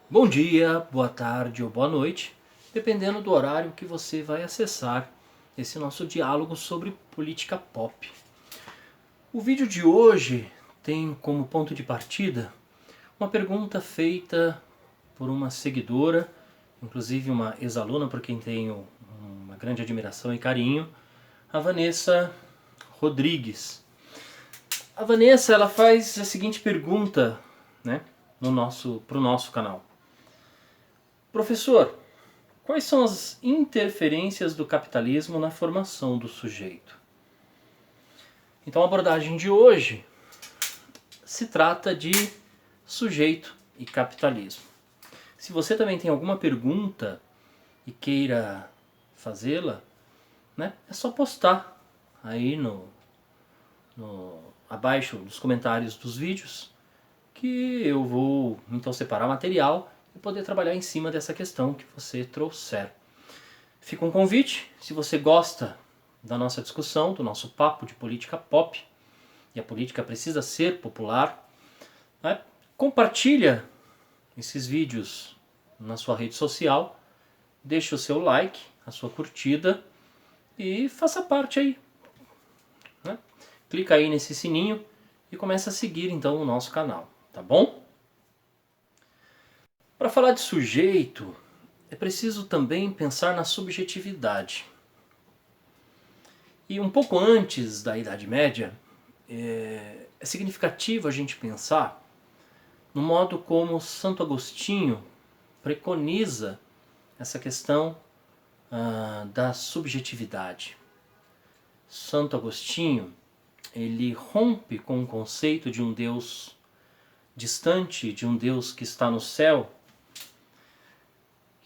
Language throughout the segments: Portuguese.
Bom dia, boa tarde ou boa noite, dependendo do horário que você vai acessar esse nosso diálogo sobre política pop. O vídeo de hoje tem como ponto de partida uma pergunta feita por uma seguidora, inclusive uma ex-aluna por quem tenho uma grande admiração e carinho, a Vanessa Rodrigues. A Vanessa ela faz a seguinte pergunta, né, pro nosso canal. Professor, quais são as interferências do capitalismo na formação do sujeito? Então a abordagem de hoje se trata de sujeito e capitalismo. Se você também tem alguma pergunta e queira fazê-la, né, é só postar aí abaixo dos comentários dos vídeos que eu vou então separar material e poder trabalhar em cima dessa questão que você trouxer. Fica um convite, se você gosta da nossa discussão, do nosso papo de política pop, e a política precisa ser popular, né? Compartilha esses vídeos na sua rede social, deixe o seu like, a sua curtida e faça parte aí. Né? Clica aí nesse sininho e começa a seguir então o nosso canal, tá bom? Para falar de sujeito, é preciso também pensar na subjetividade. E um pouco antes da Idade Média, é significativo a gente pensar no modo como Santo Agostinho preconiza essa questão da subjetividade. Santo Agostinho ele rompe com o conceito de um Deus distante, de um Deus que está no céu,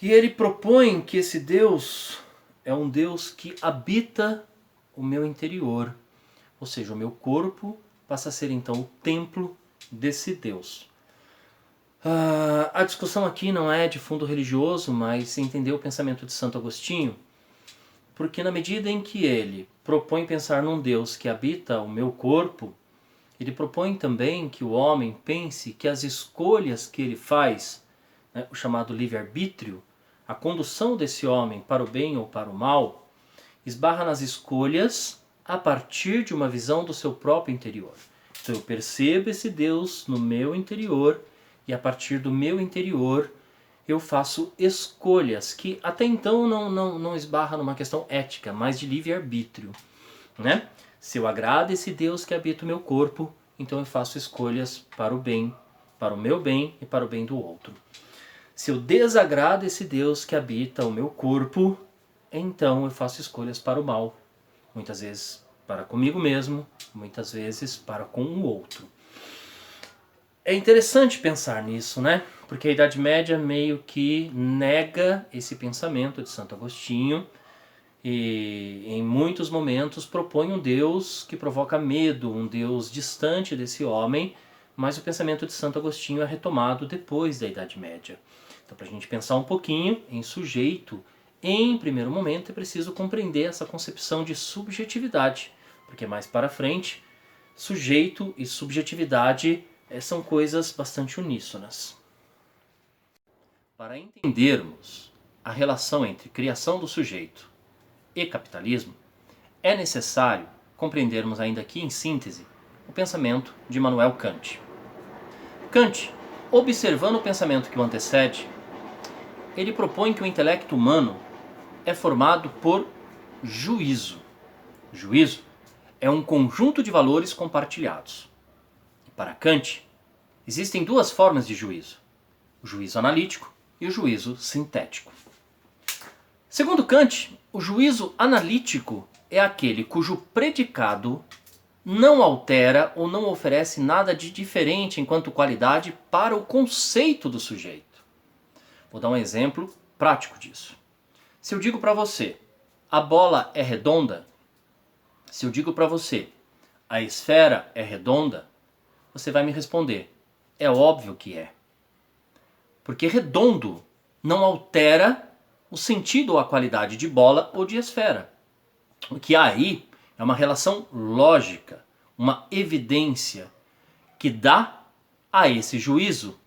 e ele propõe que esse Deus é um Deus que habita o meu interior, ou seja, o meu corpo passa a ser então o templo desse Deus. A discussão aqui não é de fundo religioso, mas entender o pensamento de Santo Agostinho, porque na medida em que ele propõe pensar num Deus que habita o meu corpo, ele propõe também que o homem pense que as escolhas que ele faz, né, o chamado livre-arbítrio, a condução desse homem para o bem ou para o mal, esbarra nas escolhas a partir de uma visão do seu próprio interior. Então eu percebo esse Deus no meu interior e a partir do meu interior eu faço escolhas que até então não esbarra numa questão ética, mas de livre-arbítrio. Né? Se eu agrado esse Deus que habita o meu corpo, então eu faço escolhas para o bem, para o meu bem e para o bem do outro. Se eu desagrado esse Deus que habita o meu corpo, então eu faço escolhas para o mal. Muitas vezes para comigo mesmo, muitas vezes para com o outro. É interessante pensar nisso, né? Porque a Idade Média meio que nega esse pensamento de Santo Agostinho e em muitos momentos propõe um Deus que provoca medo, um Deus distante desse homem, mas o pensamento de Santo Agostinho é retomado depois da Idade Média. Então, para a gente pensar um pouquinho em sujeito, em primeiro momento é preciso compreender essa concepção de subjetividade, porque mais para frente, sujeito e subjetividade são coisas bastante uníssonas. Para entendermos a relação entre criação do sujeito e capitalismo, é necessário compreendermos ainda aqui em síntese o pensamento de Immanuel Kant. Kant, observando o pensamento que o antecede, ele propõe que o intelecto humano é formado por juízo. Juízo é um conjunto de valores compartilhados. E para Kant, existem duas formas de juízo: o juízo analítico e o juízo sintético. Segundo Kant, o juízo analítico é aquele cujo predicado não altera ou não oferece nada de diferente enquanto qualidade para o conceito do sujeito. Vou dar um exemplo prático disso. Se eu digo para você, a bola é redonda, se eu digo para você, a esfera é redonda, você vai me responder, é óbvio que é. Porque redondo não altera o sentido ou a qualidade de bola ou de esfera. O que há aí é uma relação lógica, uma evidência que dá a esse juízo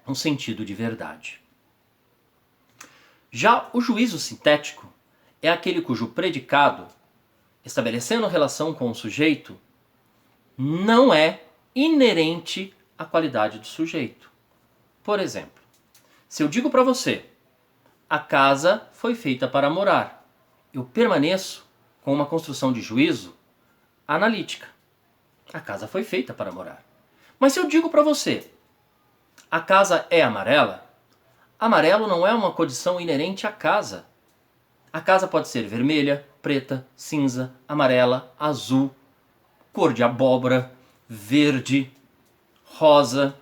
um sentido de verdade. Já o juízo sintético é aquele cujo predicado, estabelecendo relação com o sujeito, não é inerente à qualidade do sujeito. Por exemplo, se eu digo para você, a casa foi feita para morar, eu permaneço com uma construção de juízo analítica. A casa foi feita para morar. Mas se eu digo para você, a casa é amarela, amarelo não é uma condição inerente à casa. A casa pode ser vermelha, preta, cinza, amarela, azul, cor de abóbora, verde, rosa.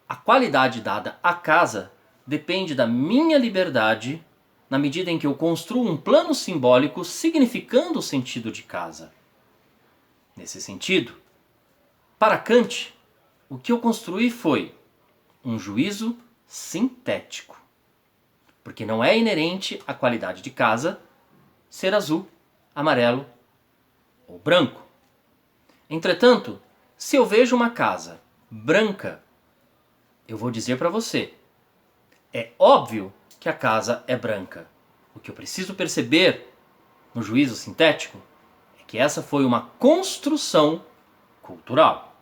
A qualidade dada à casa depende da minha liberdade na medida em que eu construo um plano simbólico significando o sentido de casa. Nesse sentido, para Kant, o que eu construí foi um juízo sintético, porque não é inerente à qualidade de casa ser azul, amarelo ou branco. Entretanto, se eu vejo uma casa branca, eu vou dizer para você, é óbvio que a casa é branca. O que eu preciso perceber no juízo sintético é que essa foi uma construção cultural.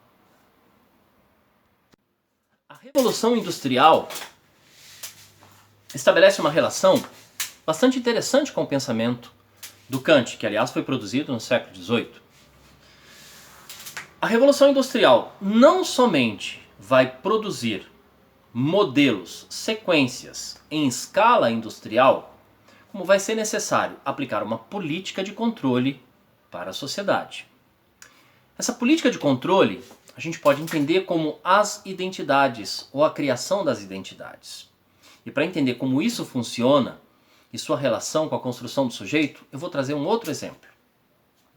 A Revolução Industrial estabelece uma relação bastante interessante com o pensamento do Kant, que aliás foi produzido no século XVIII. A Revolução Industrial não somente vai produzir modelos, sequências em escala industrial, como vai ser necessário aplicar uma política de controle para a sociedade. Essa política de controle a gente pode entender como as identidades ou a criação das identidades. E para entender como isso funciona e sua relação com a construção do sujeito, eu vou trazer um outro exemplo.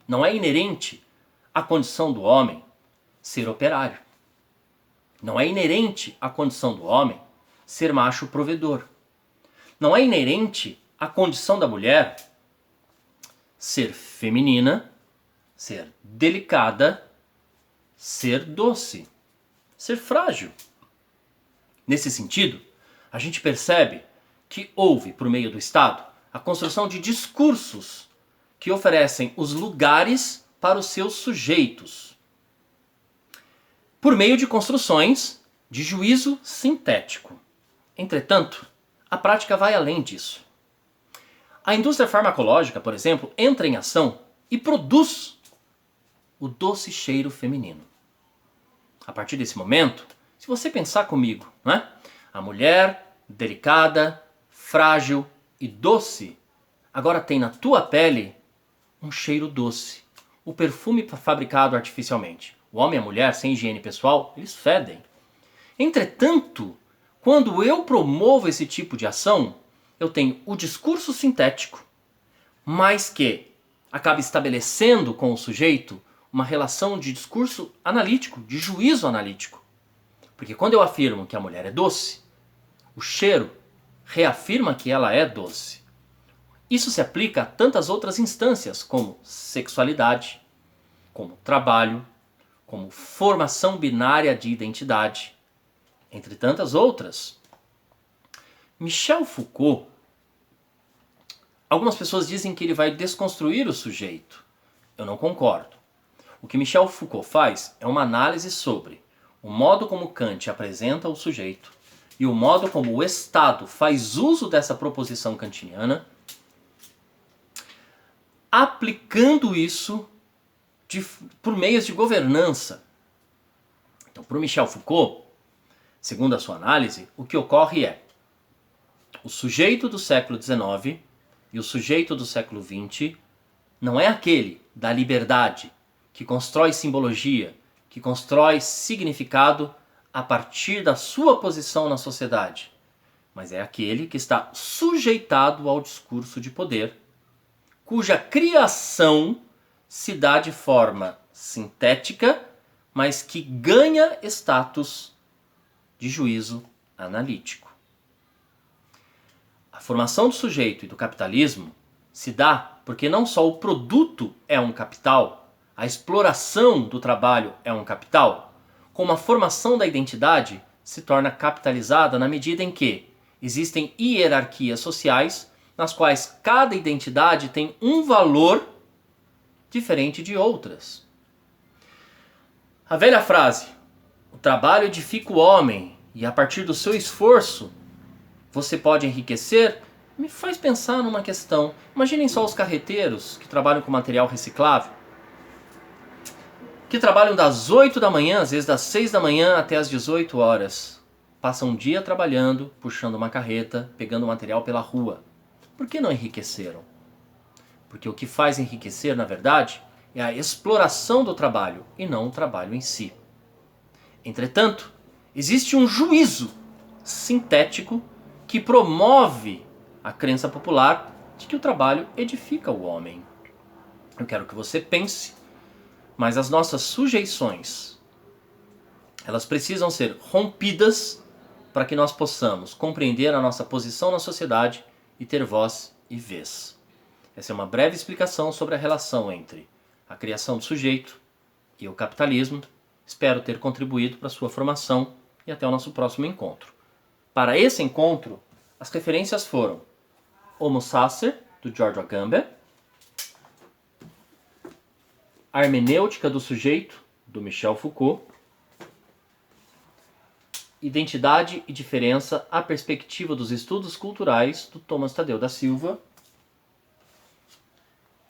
Não é inerente à condição do homem ser operário. Não é inerente à condição do homem ser macho provedor. Não é inerente à condição da mulher ser feminina, ser delicada, ser doce, ser frágil. Nesse sentido, a gente percebe que houve, por meio do Estado, a construção de discursos que oferecem os lugares para os seus sujeitos, por meio de construções de juízo sintético. Entretanto, a prática vai além disso. A indústria farmacológica, por exemplo, entra em ação e produz o doce cheiro feminino. A partir desse momento, se você pensar comigo, né? A mulher delicada, frágil e doce, agora tem na tua pele um cheiro doce, o perfume fabricado artificialmente. O homem e a mulher, sem higiene pessoal, eles fedem. Entretanto, quando eu promovo esse tipo de ação, eu tenho o discurso sintético, mas que acaba estabelecendo com o sujeito uma relação de discurso analítico, de juízo analítico. Porque quando eu afirmo que a mulher é doce, o cheiro reafirma que ela é doce. Isso se aplica a tantas outras instâncias, como sexualidade, como trabalho, como formação binária de identidade, entre tantas outras. Michel Foucault, algumas pessoas dizem que ele vai desconstruir o sujeito. Eu não concordo. O que Michel Foucault faz é uma análise sobre o modo como Kant apresenta o sujeito e o modo como o Estado faz uso dessa proposição kantiana, aplicando isso por meios de governança. Então, para o Michel Foucault, segundo a sua análise, o que ocorre é o sujeito do século XIX e o sujeito do século XX não é aquele da liberdade que constrói simbologia, que constrói significado a partir da sua posição na sociedade, mas é aquele que está sujeitado ao discurso de poder, cuja criação se dá de forma sintética, mas que ganha status de juízo analítico. A formação do sujeito e do capitalismo se dá porque não só o produto é um capital, a exploração do trabalho é um capital, como a formação da identidade se torna capitalizada na medida em que existem hierarquias sociais nas quais cada identidade tem um valor diferente de outras. A velha frase, o trabalho edifica o homem e a partir do seu esforço você pode enriquecer, me faz pensar numa questão. Imaginem só os carreteiros que trabalham com material reciclável, que trabalham das 8 da manhã, às vezes das 6 da manhã até as 18 horas. Passam um dia trabalhando, puxando uma carreta, pegando material pela rua. Por que não enriqueceram? Porque o que faz enriquecer, na verdade, é a exploração do trabalho e não o trabalho em si. Entretanto, existe um juízo sintético que promove a crença popular de que o trabalho edifica o homem. Eu quero que você pense, mas as nossas sujeições, elas precisam ser rompidas para que nós possamos compreender a nossa posição na sociedade e ter voz e vez. Essa é uma breve explicação sobre a relação entre a criação do sujeito e o capitalismo. Espero ter contribuído para a sua formação e até o nosso próximo encontro. Para esse encontro, as referências foram Homo Sacer, do George Agamben, A Hermenêutica do Sujeito, do Michel Foucault, Identidade e Diferença, a Perspectiva dos Estudos Culturais, do Thomas Tadeu da Silva,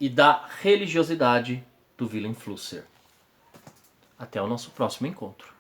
e da Religiosidade, do Willem Flusser. Até o nosso próximo encontro.